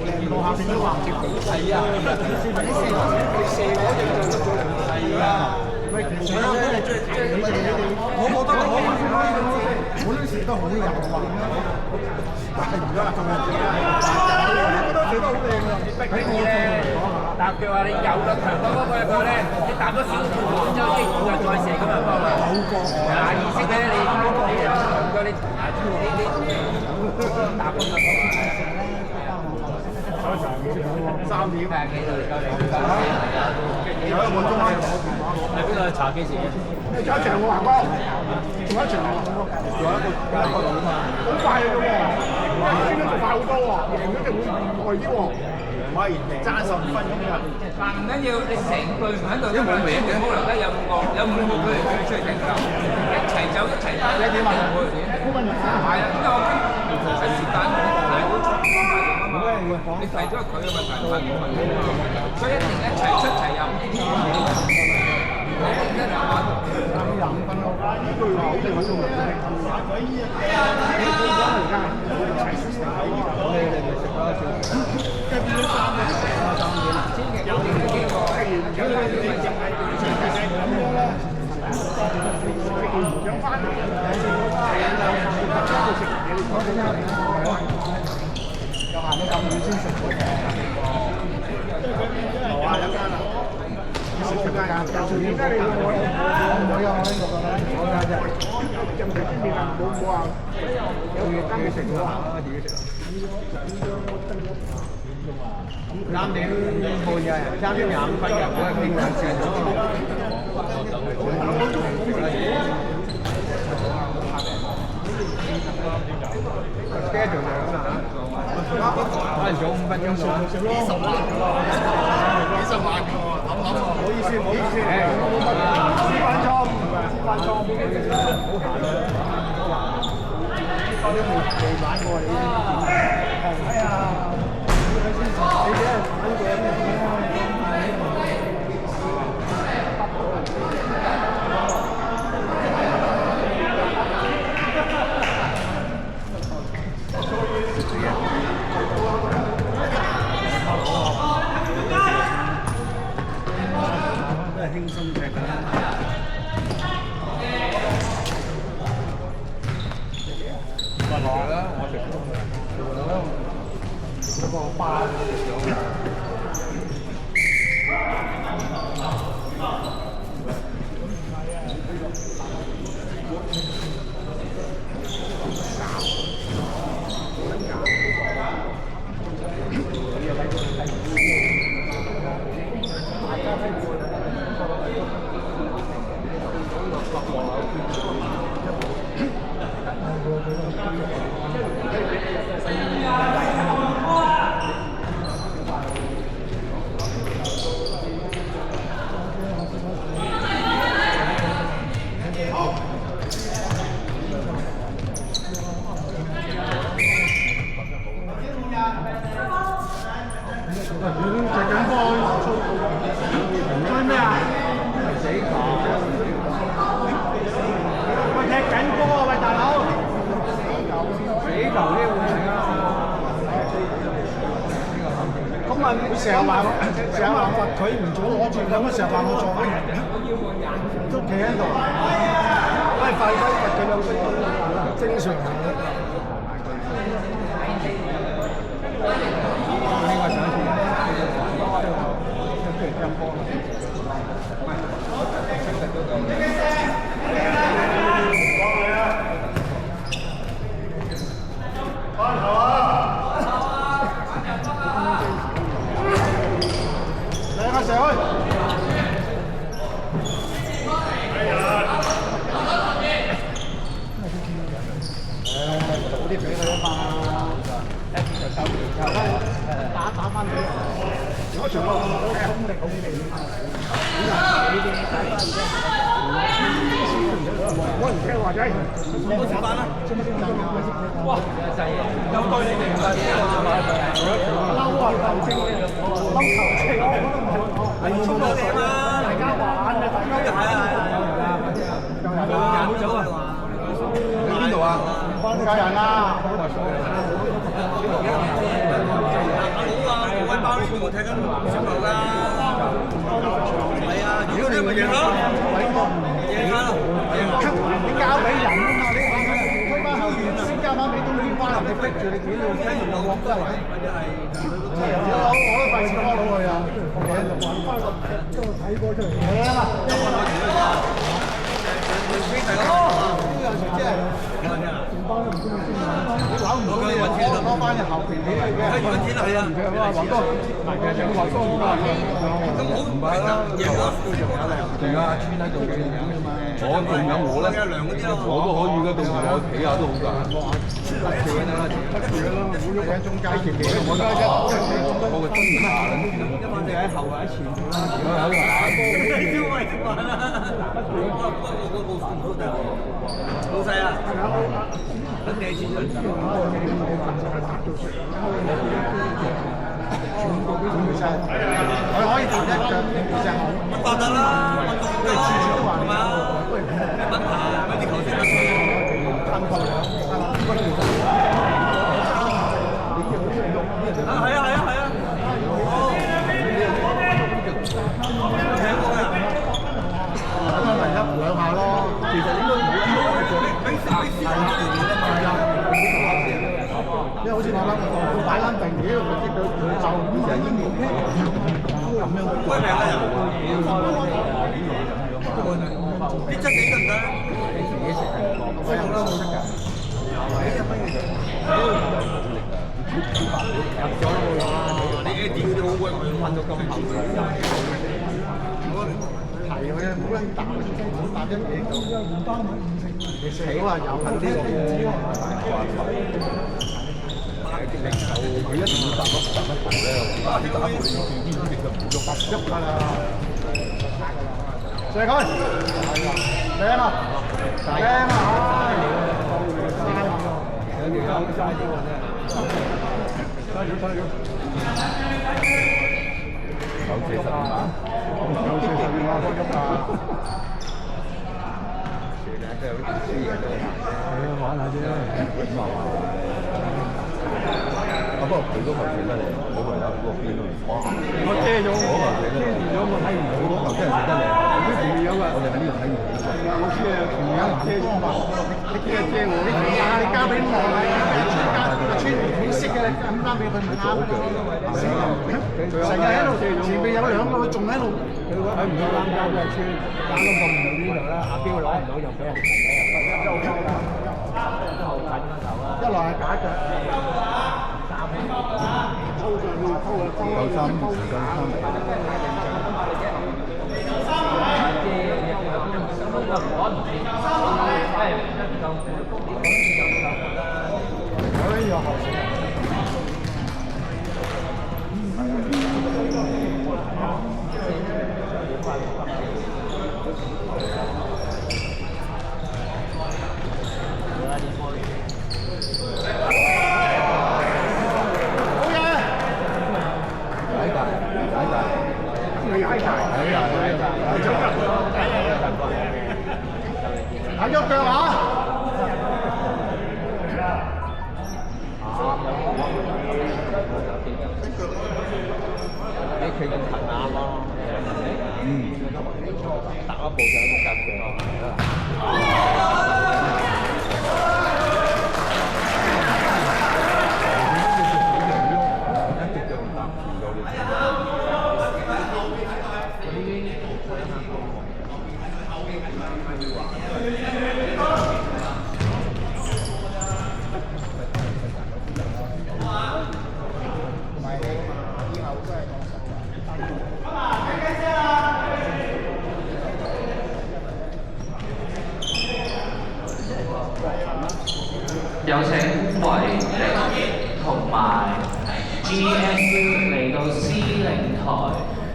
你望下邊都橫貼圖。係啊，你射我一定做得到。係啊。喂，其實咧，我覺得我都射得好有運啦。但係而家咁樣都射得好靚啊！喺我咧，但係佢話你有啦，強多嗰個入去咧，你打多少條之後，就再射咁樣幫啊。有個下意識咧，你強多你打波就3點。係幾度夠你？有一個鐘喺度。喺邊度查幾時？仲有一場喎，行哥，仲有一場喎，仲有一個好快嘅啫喎，輸咗仲快好多喎，贏咗就會耐啲喎。唔係爭15分咁樣。但唔緊要，你成隊唔喺度，因為冇留低有5個佢哋出嚟踢㗎，一齊走一齊打。你點啊？冇問題。係啊，因為我喺時間大會出安排啊嘛，你提咗佢嘅問題，唔係我問題啊嘛，所以一定一齊出齊入。25分咯，呢句話好似揾到人哋咁難。你而家我哋齊食你咪食啦，即係變咗3點有幾個係有啲咁樣咧，養翻嚟有行到咁遠先食到嘅。冇啊，有間啊。食出間有做點解你我有呢個覺得我家啫，就唔係邊邊啊？冇話有嘢單食咗啊？自己食3點半嘅，3點25分嘅，我係傾兩次咗。schedule 就咁啦嚇，可能早5分鐘到啦。幾十萬個，諗唔好意思，唔好意思，私班倉，私班倉，唔好行啦。我都未玩過你呢啲。哎呀，你俾人玩過咩？輕鬆踢㗎啦！咪落啦，我食咗嗰個巴食咗。成日話罰佢唔早攞住，咁成日話我撞人，都企喺度，都係犯規罰佢兩分鐘，正常嘅。呢個上一次音波。射開！早啲俾佢啊嘛，一次就收完之後打翻佢。嗰場我功力好勁，呢啲打翻啫。我唔聽話仔，我食飯啦。哇！有對你哋㗎，嬲啊球證，嬲球證。係衝到你啊嘛！大家玩啊，大家玩。又走啊！去邊度啊？幫家人啦。冇睇緊小牛㗎？係啊，如果你咪贏咯，贏啦！你交俾人啊嘛，你推翻後邊先交翻俾東邊翻嚟，你逼住你幾路聽完又落得嚟。我都費事幫到佢啊！我揾翻個睇波出嚟。係啊，呢個即係全班都唔中意先啊！你攞唔到你又攞翻入後邊你嘅。揾錢係啊！話多，唔係嘅，就話多㗎。咁好唔係㗎，贏咗。仲有阿川喺度嘅，我仲有我咧，我都可以嘅，到時我企下都好㗎。喺中間，我而家我個中下啦，我哋喺後或者前邊啦。我喺度打波。老細啊，等你錢出嚟。佢可以搭一腳隻好，得啦，運動都係嘛？問下嗰啲球星啊，係啊係啊係啊！咁咪一兩下咯。其實應該冇啲因為好似我諗，佢擺撚定嘢，佢知佢就咁就已經冇咩咁樣。開名啊！啲質地得唔得？我有啦，冇得㗎。你啲點都好鬼運到咁後嘅。係佢冇人打，冇打一嘢咁。死話有呢個。佢一定要揼得頭咧，打佢轉邊就唔喐得喐㗎啦。射佢，正啊，正啊，有條友嘥啲喎真係，嘥咗。942碼，有42碼都喐啊！真係好似輸嘢都好難。玩下啫。不過佢嗰球射得嚟，嗰個有嗰邊都哇！我遮咗，遮住咗，我睇唔到。嗰球真係射得嚟，啲同樣啊！我哋喺呢度睇唔到。我知啊，同樣遮住嘛。你遮遮我，你交俾我啊！村片識嘅，你咁啱俾佢唔啱。成日喺度，前邊有兩個仲喺度。佢唔夠啱交嘅村，揀都放唔到呢度啦。阿標攞唔到就俾人睇一來係假腳。打喐腳啊！你企咁近啱咯。打一步就冇夾腳。有請維力同埋 GSU 嚟到司令台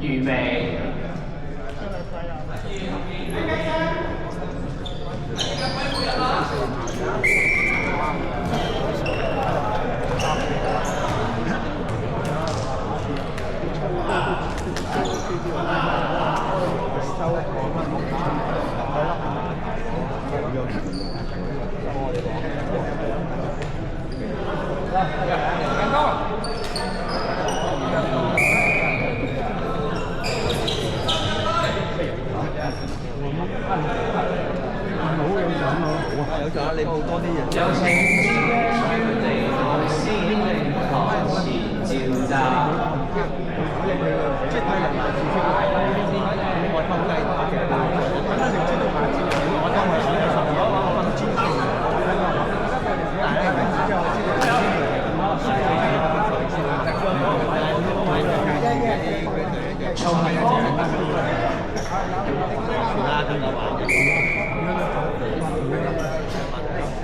預備。有咗你報多啲嘢。有請 GSU 嚟到司令台前召集。即係對人大自己係我偷雞嘅，我等陣就知道下次我當係10月10號我分支持，但係跟住之後我知道收買啊！其他都有玩嘅。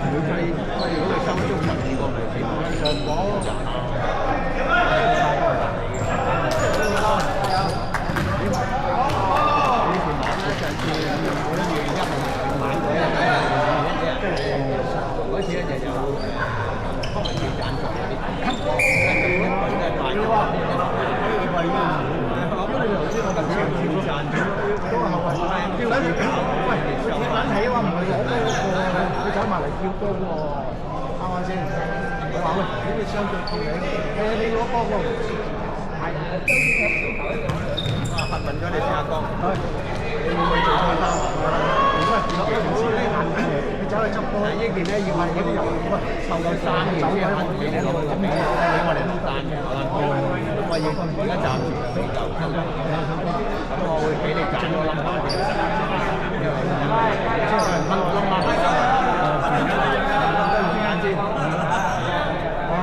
如果佢收足12個嚟，基本上講就嗰次咧就有幫人叫贊助嗰啲，你話咁你頭先我問你叫贊助，都係後衞，叫緊喂，佢揾起話唔係攞波嗰個，佢走埋嚟叫波喎，啱唔啱先？我話喂，你相對叫你攞波喎，係啊，問咗你先阿哥，你會唔會做錯衫？你走去執波，呢件咧要係嗰啲人受夠3件先肯俾你攞，咁你我哋都賺嘅，因為而家暫時未夠，咁我會俾你賺咗冧巴嘅，即係冧巴開心，時間先，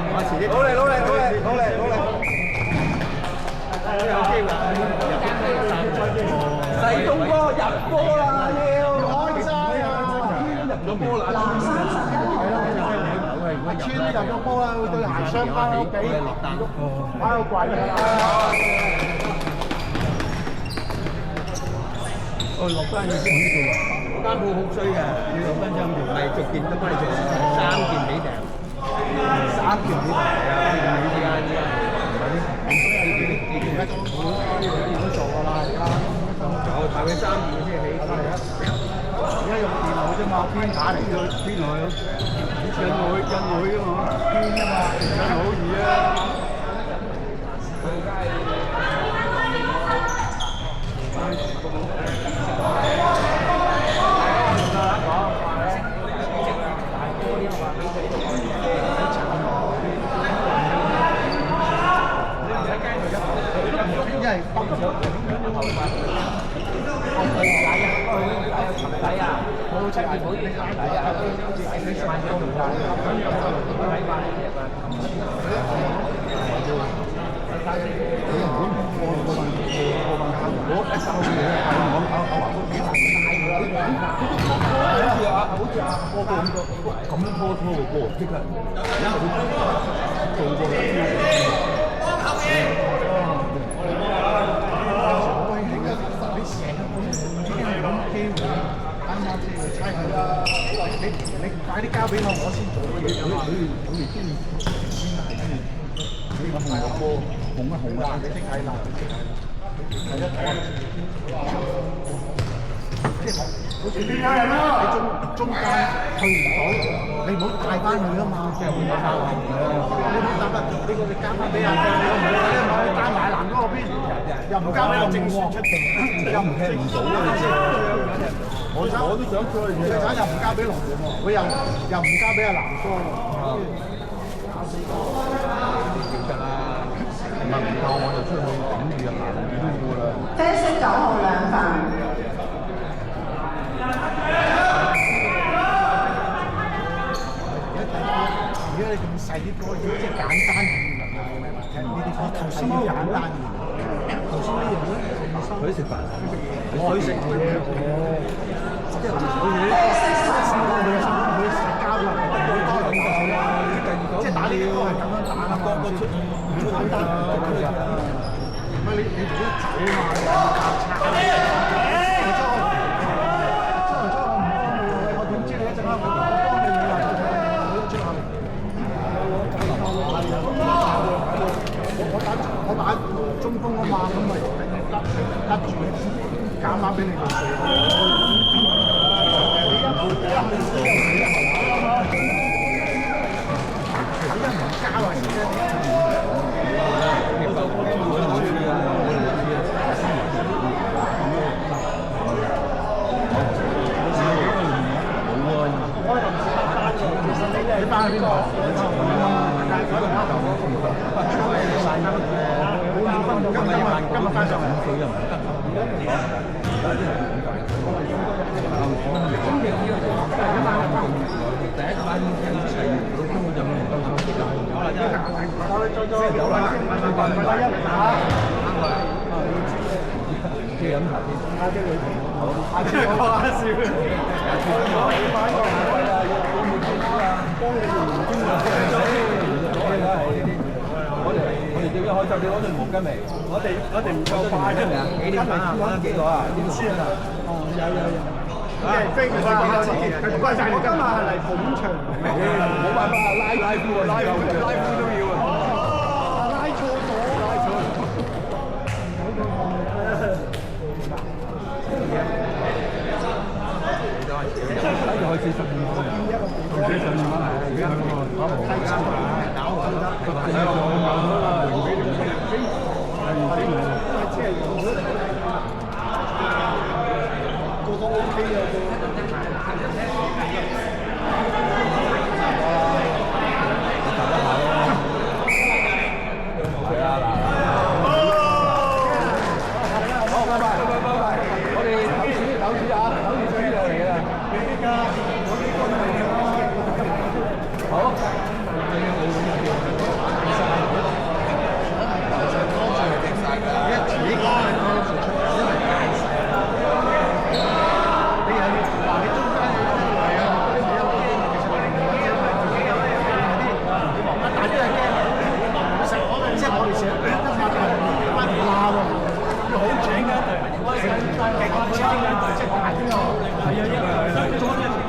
我遲啲努力，有機會細東哥入波啦！入波啦！穿都入咗波啦，對鞋雙翻屋企，擺個櫃㗎啦。落單要先呢度，單鋪好衰嘅，要6分鐘條例逐件都幫你做3件俾訂，3件俾訂啊！而家都做㗎啦，而家就睇佢3件先起。而家用電腦啫嘛，編打嚟到編落去，印落去啊嘛，編啊嘛，印好易啊。因為北咗。底啊！我好似係好啲底啊！好似係啲萬幾度啊！咁樣就睇法呢隻啊！如果唔過分我一收嘢，我話都幾難好似啊，波咁多，咁樣拖個波，即刻，因為佢做過一啲。你快啲交俾我先做嘢。佢哋中意先大啲。你紅個波，紅啊！你識睇啦，係一睇。即係好似點解係咯？你中間去唔到，你唔好帶翻去啊嘛。即係換個交換。你唔好帶翻，呢個你交翻俾人哋，你唔好帶埋南嗰個邊，又唔交俾我正選出定，又唔踢唔到啊！你知。我都想再最慘又唔交俾龍喎，佢又唔交俾阿南哥喎。記得啦，唔係唔夠我就出去頂住行幾多個啦。啡色9號2份。而家你咁細啲波，即係簡單嘅呢啲頭先都簡單嘅。頭先呢樣咧，佢食飯，佢食嘢。即係好似佢社交啦，唔會多咁多啦。即係打呢啲都係咁樣打啦，個出簡單。唔係你自己走嘛，我點知你一陣間我幫你啦？我打中鋒啊嘛，咁咪得住減翻俾你哋。我翻上嚟。第一班一齊，根本就唔夠手機打。有啦，即係飲茶先。下次我話笑。我哋點樣開心？你攞對毛巾未？我哋唔夠快啫。幾點粉啊？攞幾個啊？唔知啊。哦，有。飛唔翻下次，佢今日係嚟捧場。冇辦法，拉夫啊，拉夫都要啊。拉錯咗。跟住開始12分，同時12分係而家嗰個打無太差打我得，係我個個 OK 啊，OK 啊嗱，好，拜拜，我哋抖主啊，抖住水就嚟㗎啦。好。即係我哋成日一發翻嚟鬧喎，要好整嘅，勁青嘅，即係大啲咯，係啊，